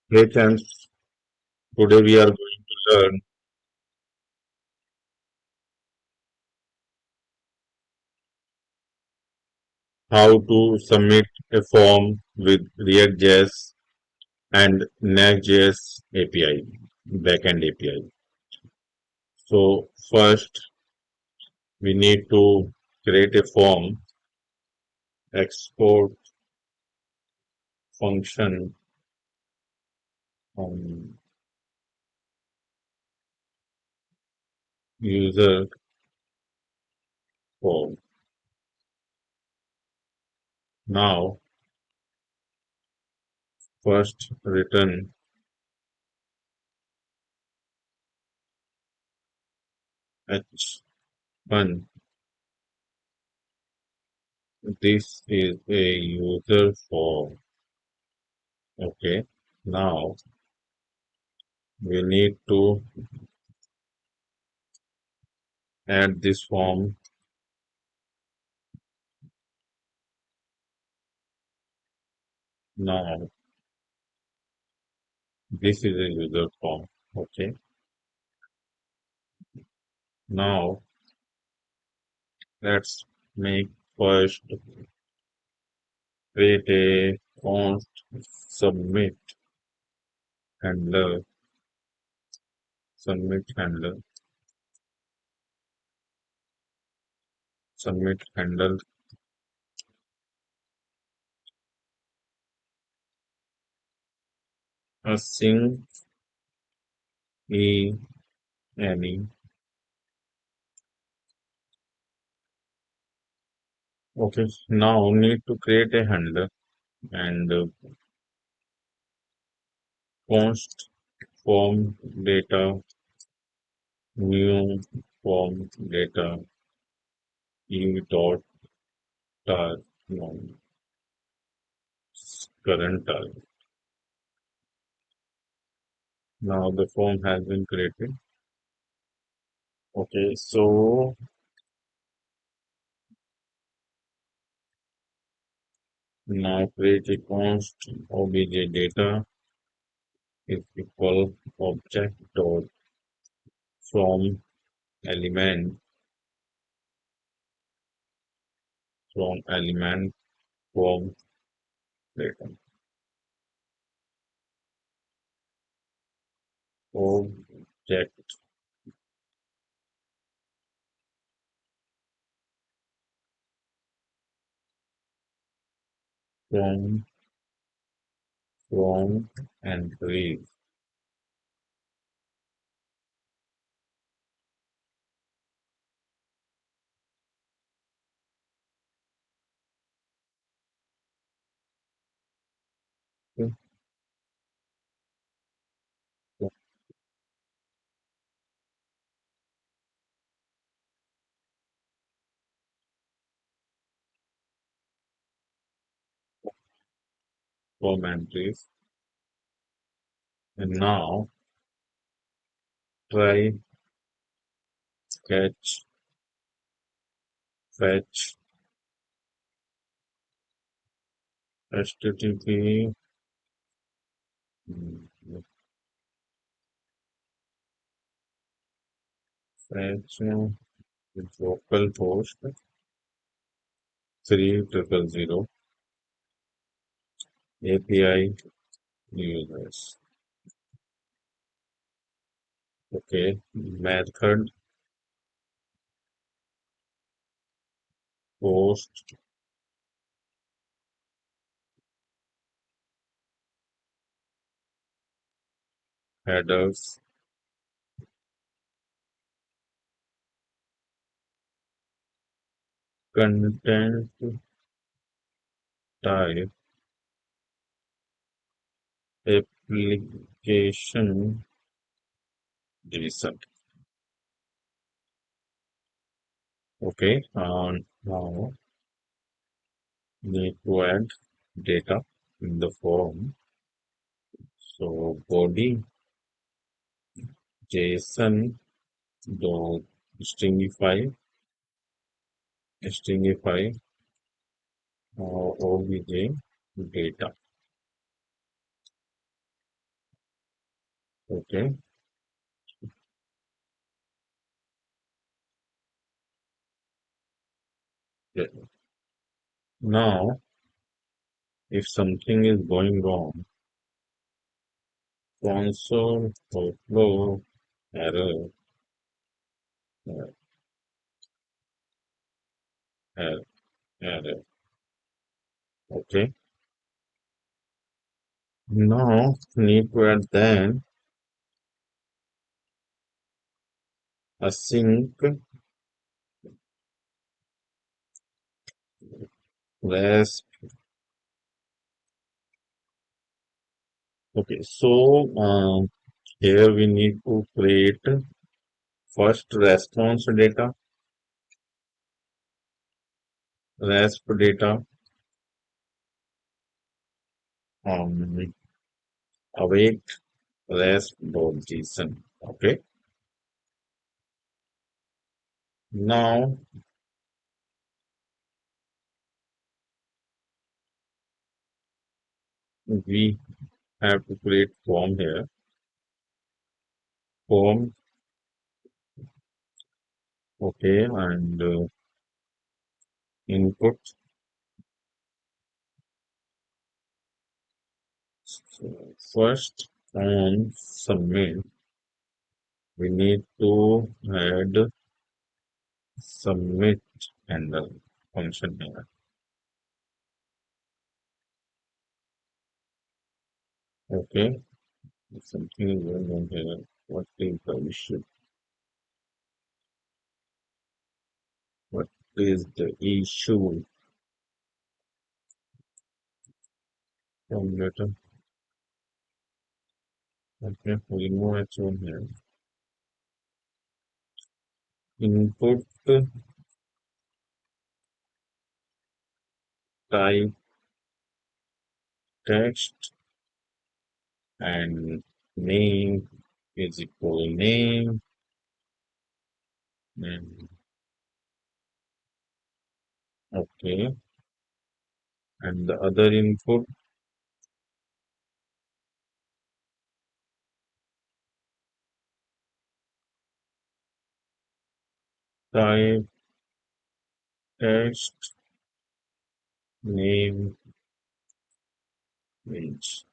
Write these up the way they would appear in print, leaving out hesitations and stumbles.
Hey, friends. Today we are going to learn how to submit a form with React.js and Next.js API, backend API. So first we need to create a form, export function on user form. Now first return h1. This is a user form. Okay. Now we need to add this form. Now this is a user form. Okay. Now let's make first create a const submit handler, submit handler, submit handle async e any. Okay. Now need to create a handler and const form data new form data e dot tar no, current tar. Now the form has been created. Okay, so now create a const obj data is equal object dot from element from data object from and read. Okay, so from entries and now try catch fetch http fetch localhost 3000 API users. Okay, method post headers content type application JSON. Okay, now need to add data in the form. So body JSON dot stringify obj data. Okay. Yeah. Now, if something is going wrong, console overflow error, error, error, error. Okay. Now, need to add then async REST. Okay. So, here we need to create first response data, RESP data, um, await RESP.json. Okay. Now, we have to create form here. Form. Okay. And input. So first on submit, we need to add submit handle function here. Okay. Something is going on here. What is the issue? What is the issue? From letter. Okay. We remove h1 here. Input type text and name is equal name and okay. And the other input type text name age.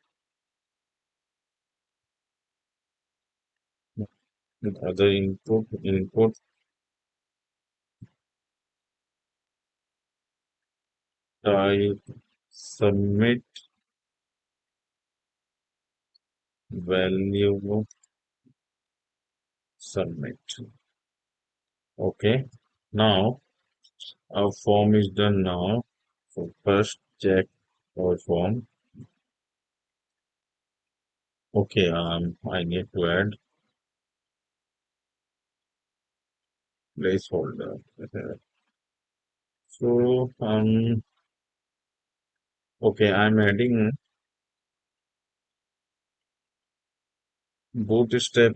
The other input type submit value submit. Okay. Now our form is done now. So first check our form. Okay, I need to add placeholder. So okay, I'm adding bootstrap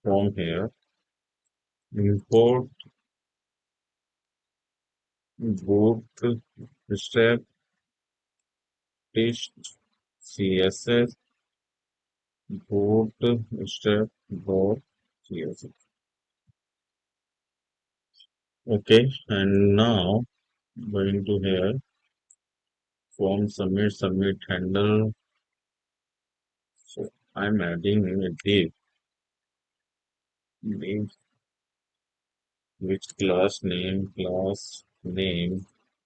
from here. Import bootstrap test CSS bootstrap dot CSS. Okay, and now going to here form submit handle. So I'm adding a div which class name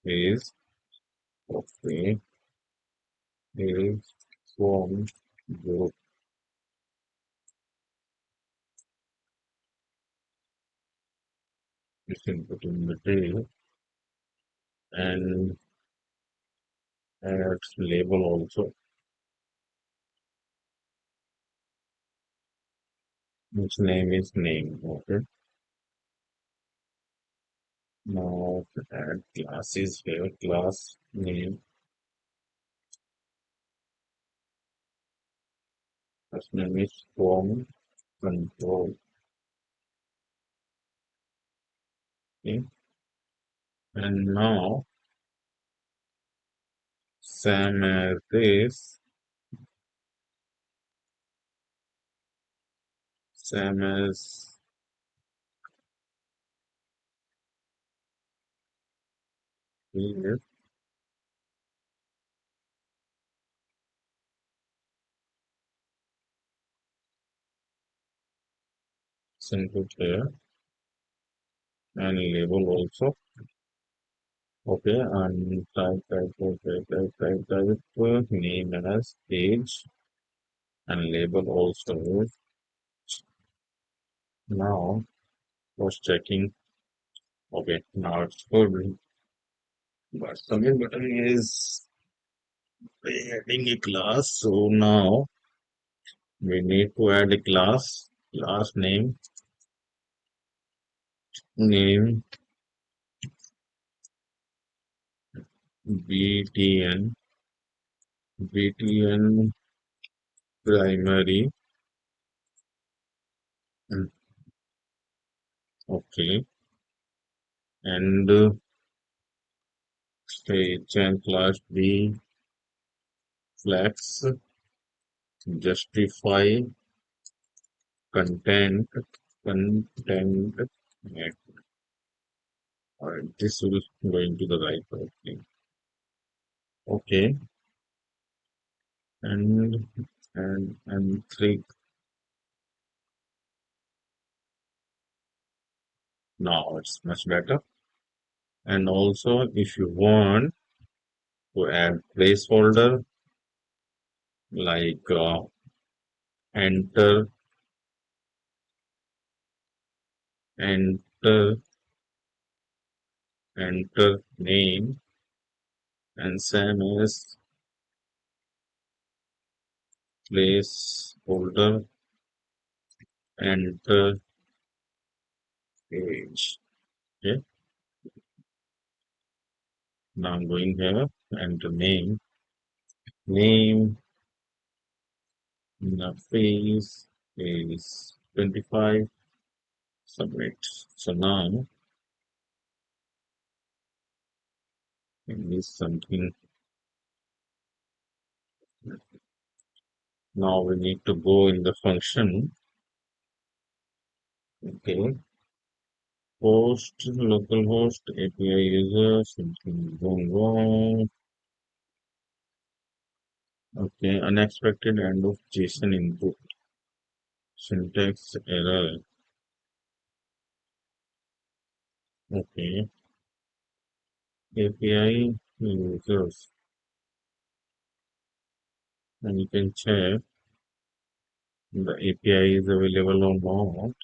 is okay is form group. You can put in the div and add label also which name is name. Okay, now add classes here. Class name, first name is form control. Okay, and now same as this same as here, input here, and label also. Okay, and type name as page and label also. Now was checking. Okay, now it's good. But submit button is adding a class. So now we need to add a class name btn btn primary. mm, Okay, and stage and class b flex justify content. Yeah, alright, this will go into the right thing. Okay, and and click. Now it's much better. And also, if you want to add placeholder like enter enter enter name and same as placeholder enter page. Okay, now I'm going here, enter name the phase is 25, submit. So now it is something. Now we need to go in the function. Okay, host localhost API user, something going wrong. Okay, unexpected end of JSON input, syntax error. Okay, API users, and you can check the API is available or not.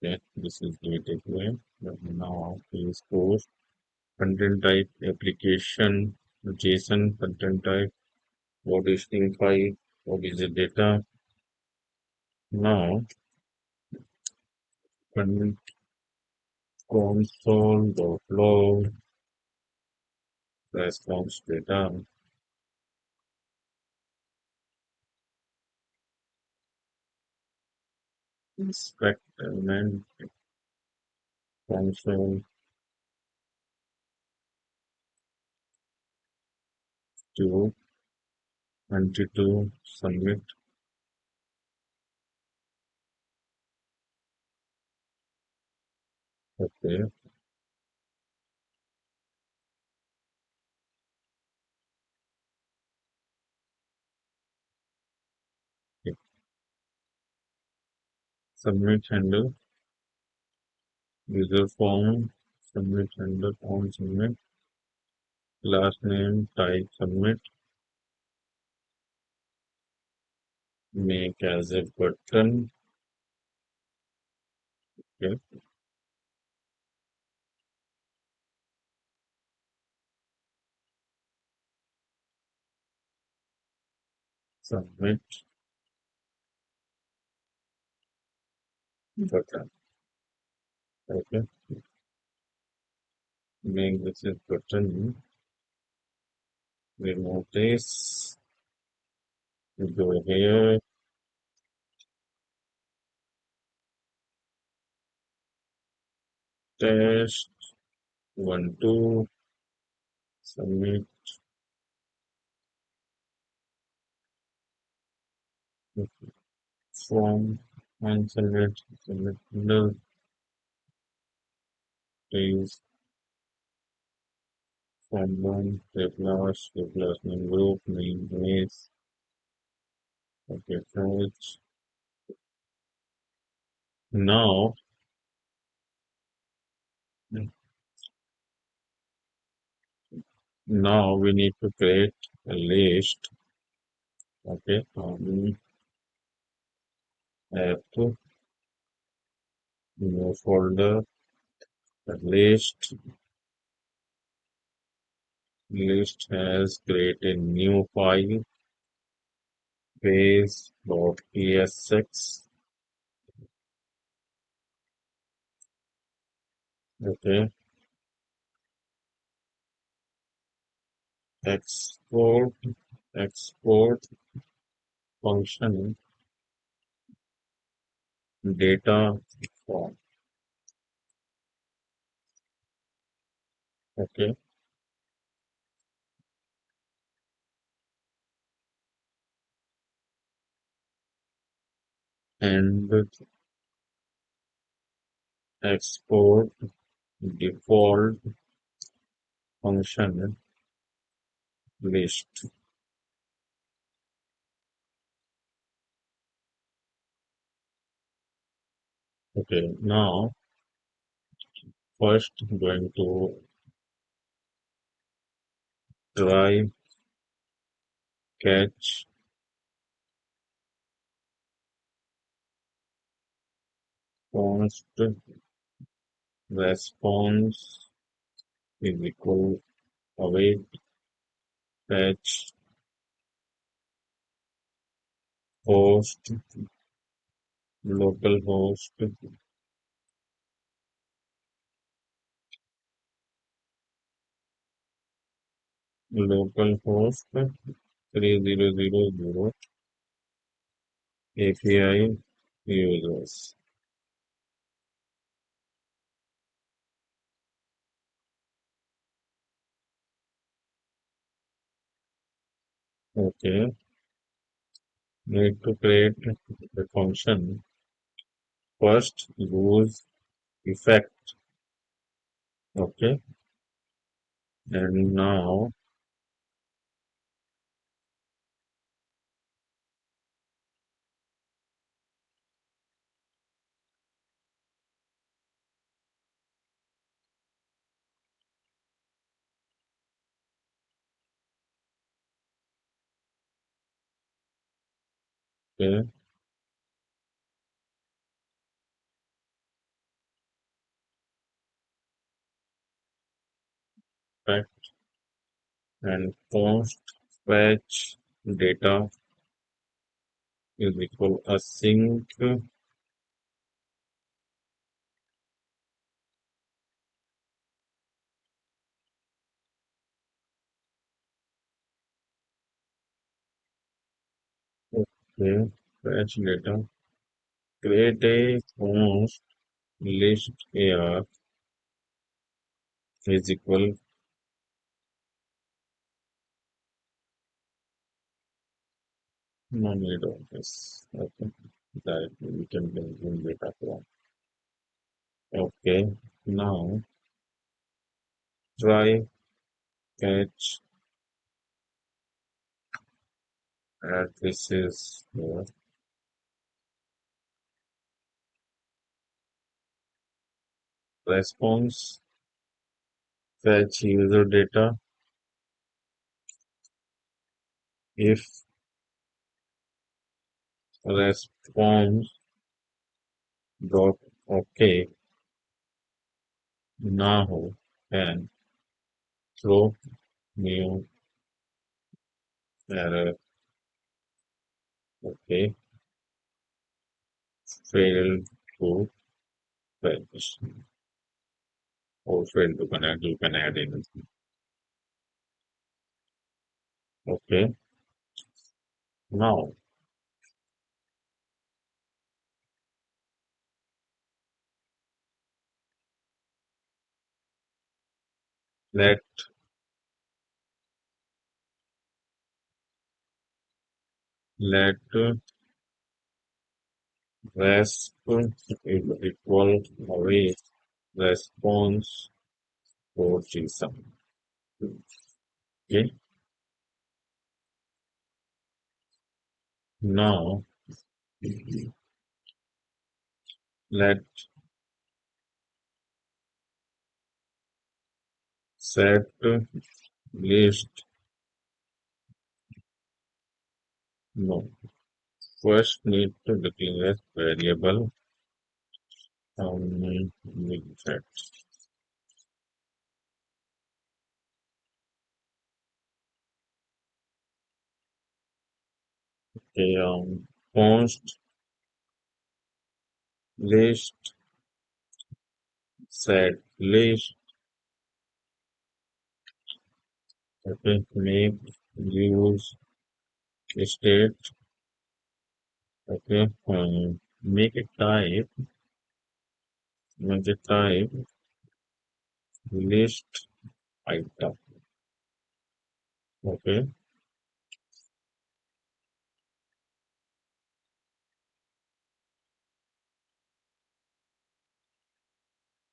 Okay, this is the takeaway. Now please post content type application JSON content type. What is string file? What is the data? Now console.log response data inspect element console to 22 submit. Okay, okay. Submit handle user form submit handle on submit last name type submit make as a button. Okay, submit button. Okay, make this a button. Remove this. Go here. Test 1 2 submit. from and select the is from one replace name group name is okay which now now we need to create a list. Okay, add to new folder list has create a new file base.esx. Okay, export export function data form. Okay, and export default function list. Okay, now first going to try catch const response is equal await fetch host localhost localhost 3000 API users. Okay, need to create the function. First use effect. Okay, and now okay, effect and const fetch data is equal async. Okay, fetch data. Create a const list AR is equal no need of this. Okay, that we can bring data from. Okay, now try catch this is response fetch user data if response dot okay now and throw new error. Okay, failed to fetch or failed to connect. You can add in. Okay, now let let resp is equal await response for JSON. Okay. Now let set list. No. First need to declare variable with set. Okay, const list set list. Okay, make use state. Okay, make it type. Make it type list item. Okay,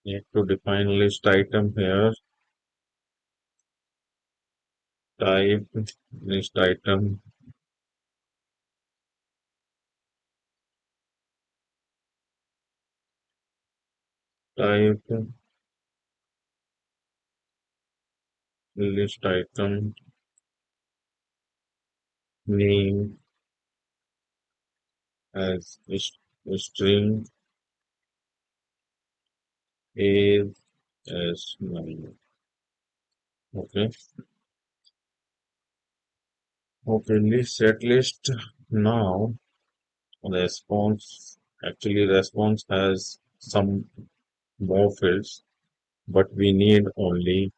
need to define list item here. Type list item. Type list item name as string is as name. Okay. Okay, list set list. Now response response has some more fields, but we need only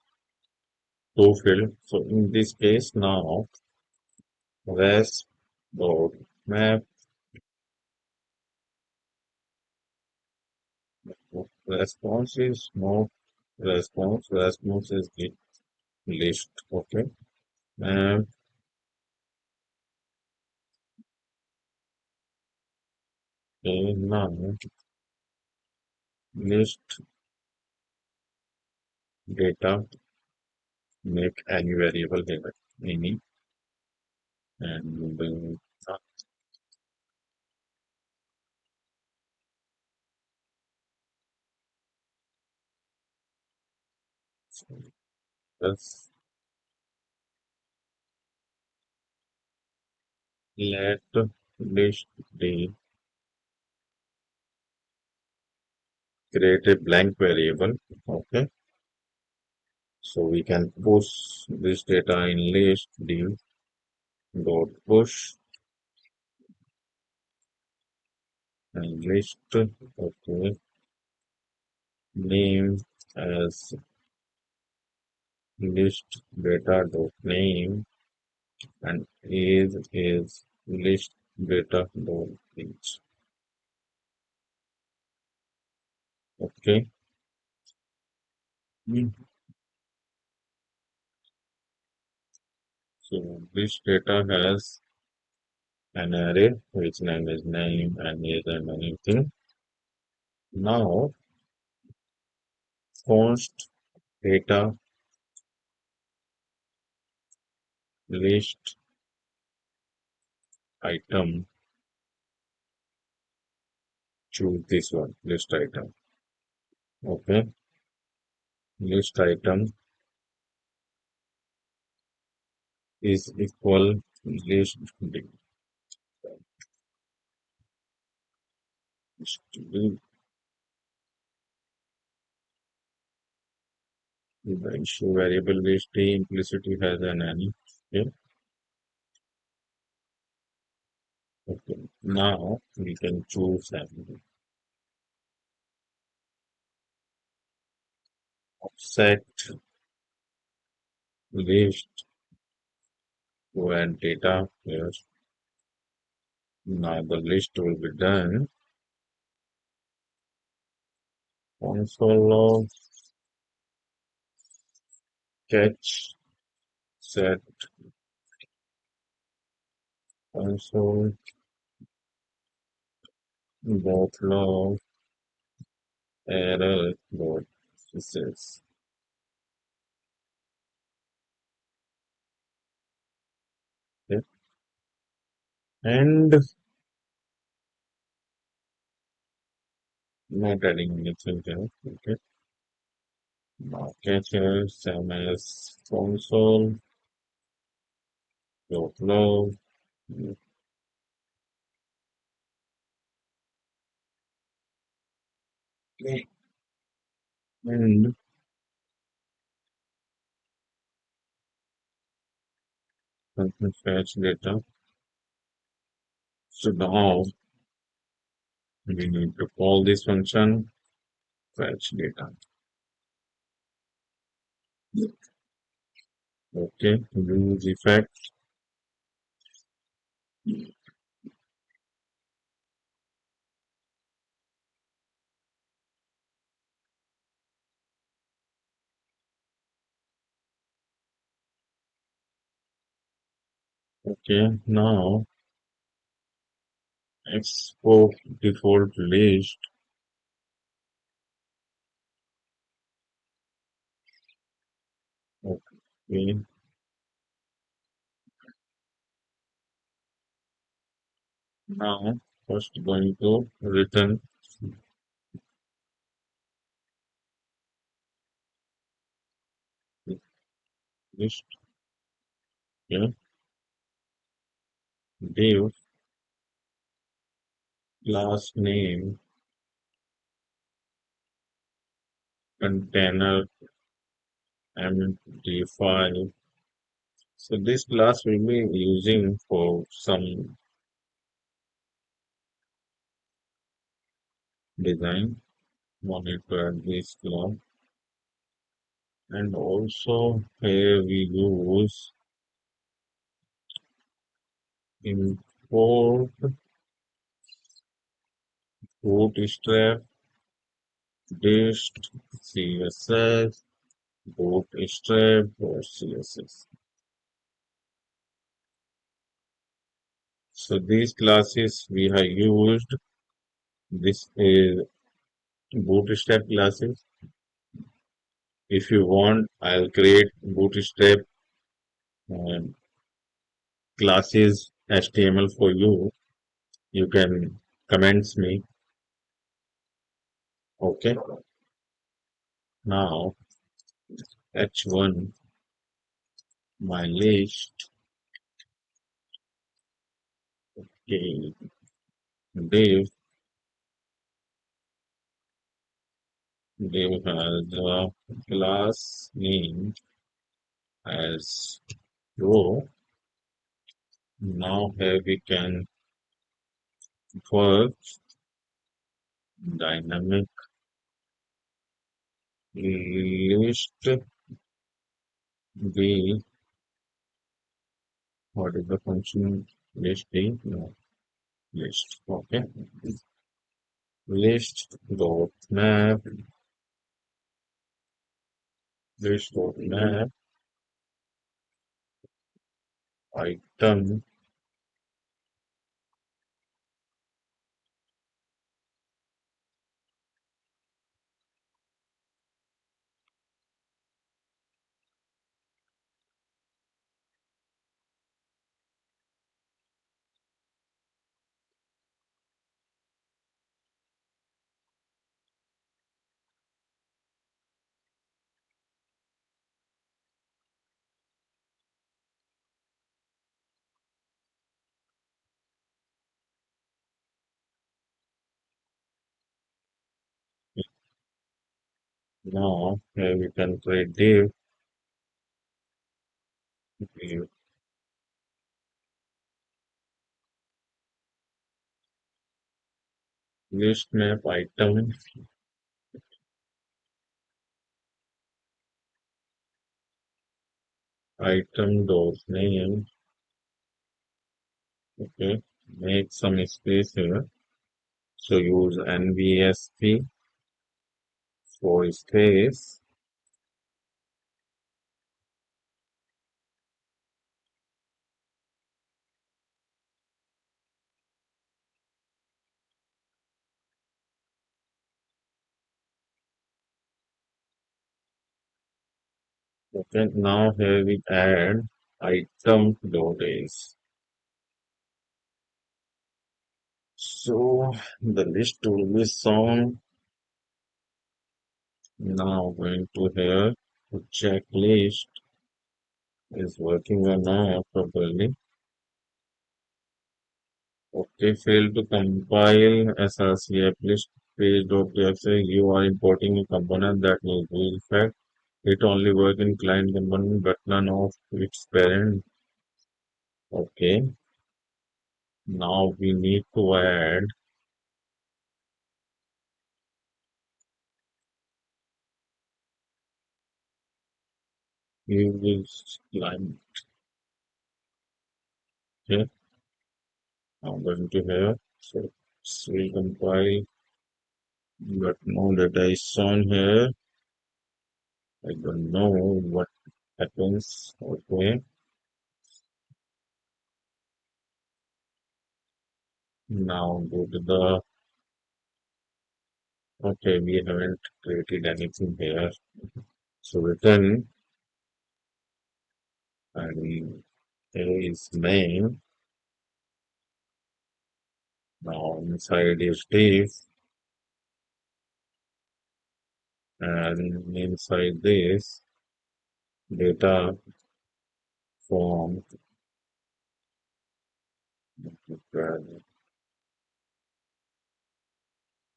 two fields. So in this case now res dot map response is not response is the list. Okay. And now list data make any variable here any and just let list d create a blank variable. Okay, so we can push this data in list div dot push and list. Okay, name as list data dot name and age is list data dot age. Okay. Mm. So this data has an array which name is name and age and anything. Now const data list item, choose this one list item. Okay, list item is equal list the issue variable list implicitly has an any. Okay. Okay. Now we can choose an offset list to add data here. Now the list will be done. Console log catch set console both log error dot success. Okay. And not adding anything there. Okay. Now catcher, same as console, dot log. Okay. And function fetch data. So now we need to call this function fetch data. Okay, use effect. Okay, now export default list. Okay, now first going to return list. Okay, div class name container MD5. So this class will be using for some design monitor this class. And also here we use import bootstrap dist css bootstrap or css. So these classes we have used. This is bootstrap classes. If you want, I'll create bootstrap um, classes HTML for you. You can comments me. Okay. Now H1 my list. Okay. Div div has a class name as row. Now here we can work dynamic list b. What is the function list b? No, list. Okay. List dot map list dot map item. Now here we can create div div list map item dot name. Okay, make some space here. So use NVSP for space. Okay, now here we add item days. So the list will be shown now. Going to here to checklist is working or not properly. Okay, failed to compile SRC app list page.txt. You are importing a component that will be effect. It only work in client component but none of its parent. Okay, now we need to add use client. Okay, I'm going to here. So it's will compile, but no data is shown here. I don't know what happens. Okay, now go to the. Okay, we haven't created anything here. So return and here is main. Now inside is div and inside this data form.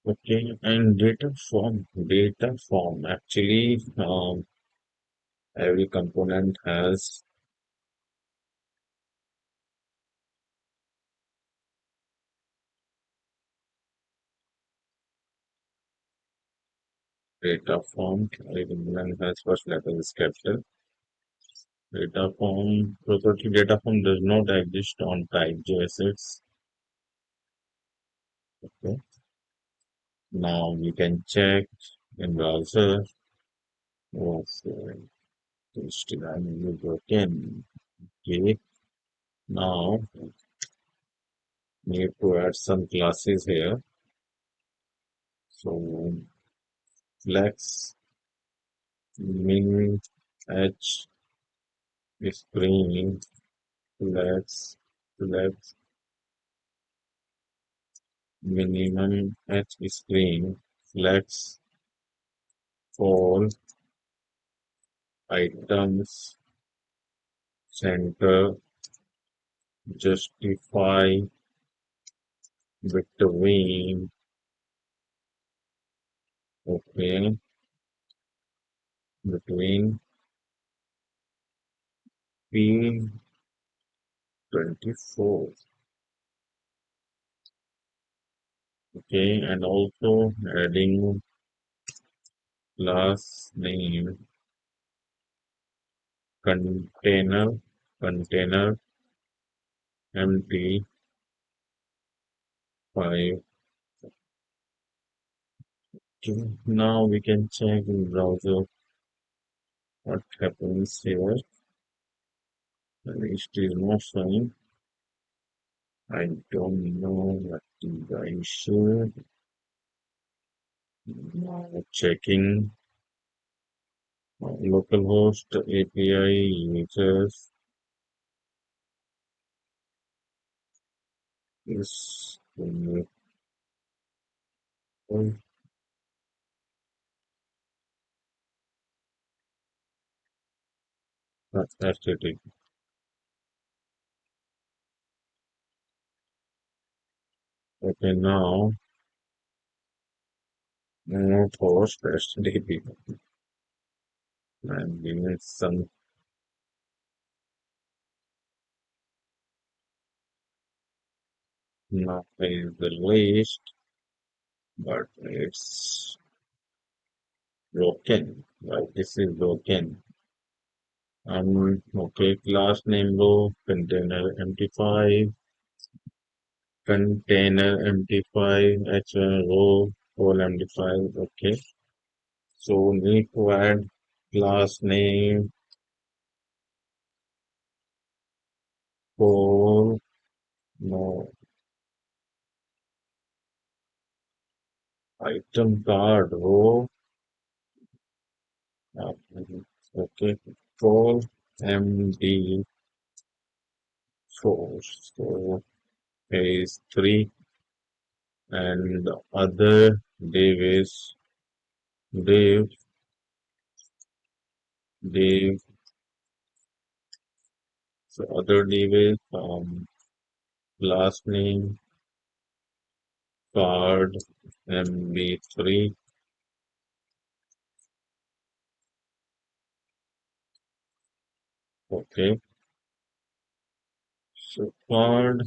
Okay, and data form actually every component has data form. Every component has first letter is capital. Data form does not exist on type.js. Okay. Now we can check in browser. Oh, so still I'm broken. Okay. Now need to add some classes here. So flex min h screen flex flex minimum h screen flex all items center justify between. Okay, between P24. Okay, and also adding class name container empty 5. Okay, now we can check in browser what happens here. The list is not showing. I don't know what is the issue. Now checking localhost API users is aesthetic. Okay, now move host HTTP and give it some. Now is the list, but it's broken. Right, this is broken. Okay, class name row, container empty 5, h1 row, whole empty 5. Okay, so need to add class name for no item card row. uh, Okay, 4 MD4. So is 3 and the other div is div div. So other div is last name card MB3. Okay. So card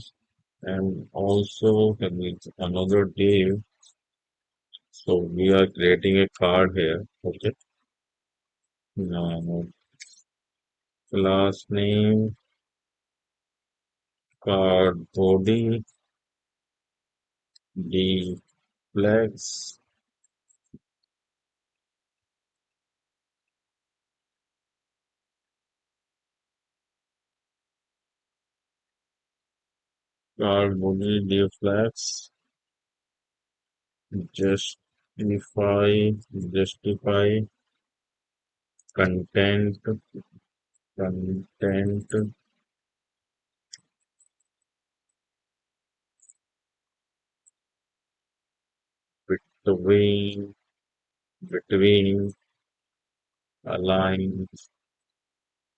and also there is another div. So we are creating a card here. Okay. Now last name card body D flex card body D flex justify justify content content between align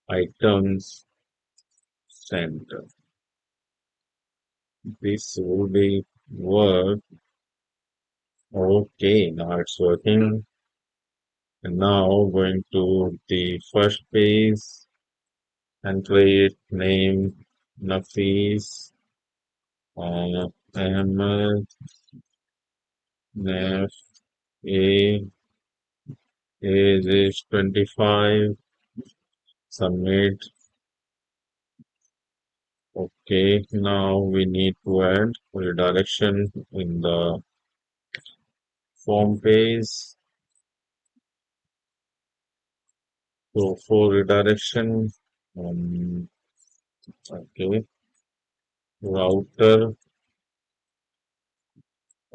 items center. This will be work. Okay, now it's working. And now going to the first page and create name Nafis Ahmed Naf A age is 25. Submit. Okay, now we need to add redirection in the form page. So for redirection, um, okay, router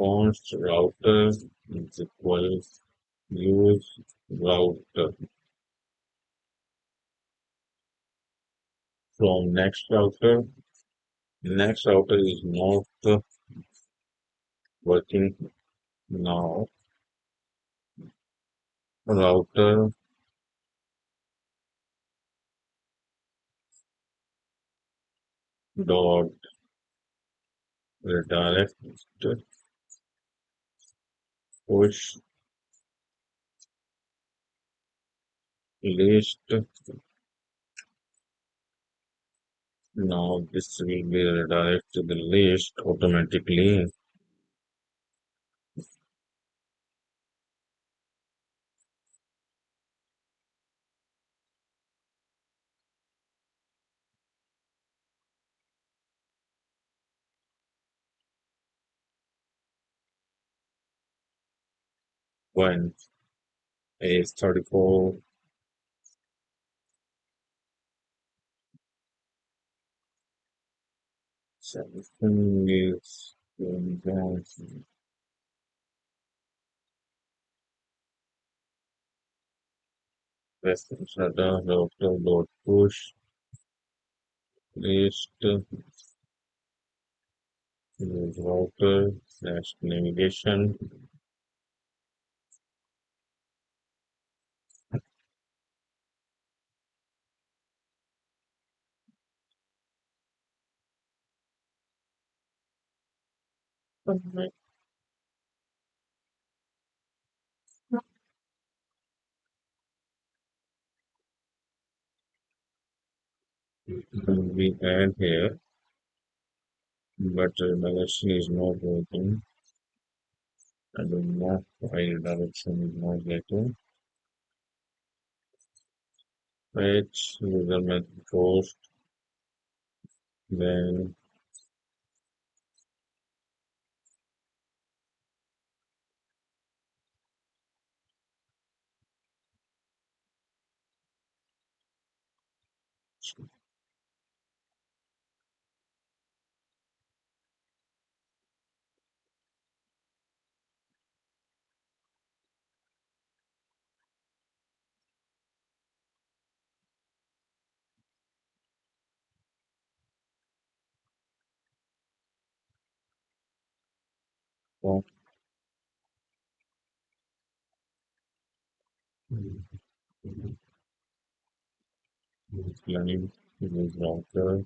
const router is equal use router from next router. Next router is not working now. Router dot redirect push list. Now this will be redirected to the list automatically. When is 34, something is going down. Rest shutdown router dot push list use router slash navigation. We add here, but direction is not working. I don't know why direction is not working. Fetch user method post, then So, learning use router.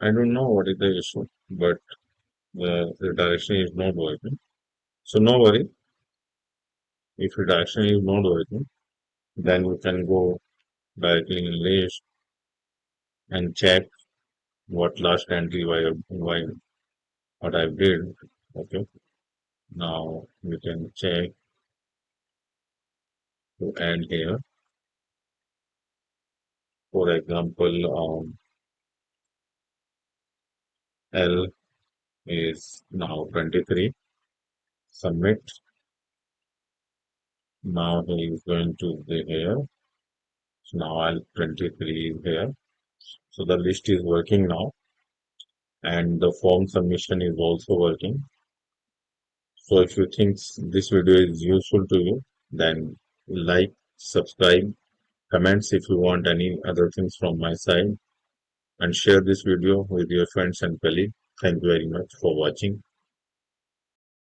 I don't know what is the issue, but the direction is not working. So no worry, if redaction is not working, then we can go directly in list and check what last entry why what I did. Okay, now we can check to add here. For example, L is now 23. Submit. Now he is going to be here. So now L 23 is here. So the list is working now, and the form submission is also working. So if you think this video is useful to you, then like, subscribe, comments if you want any other things from my side, and share this video with your friends and colleagues. Thank you very much for watching.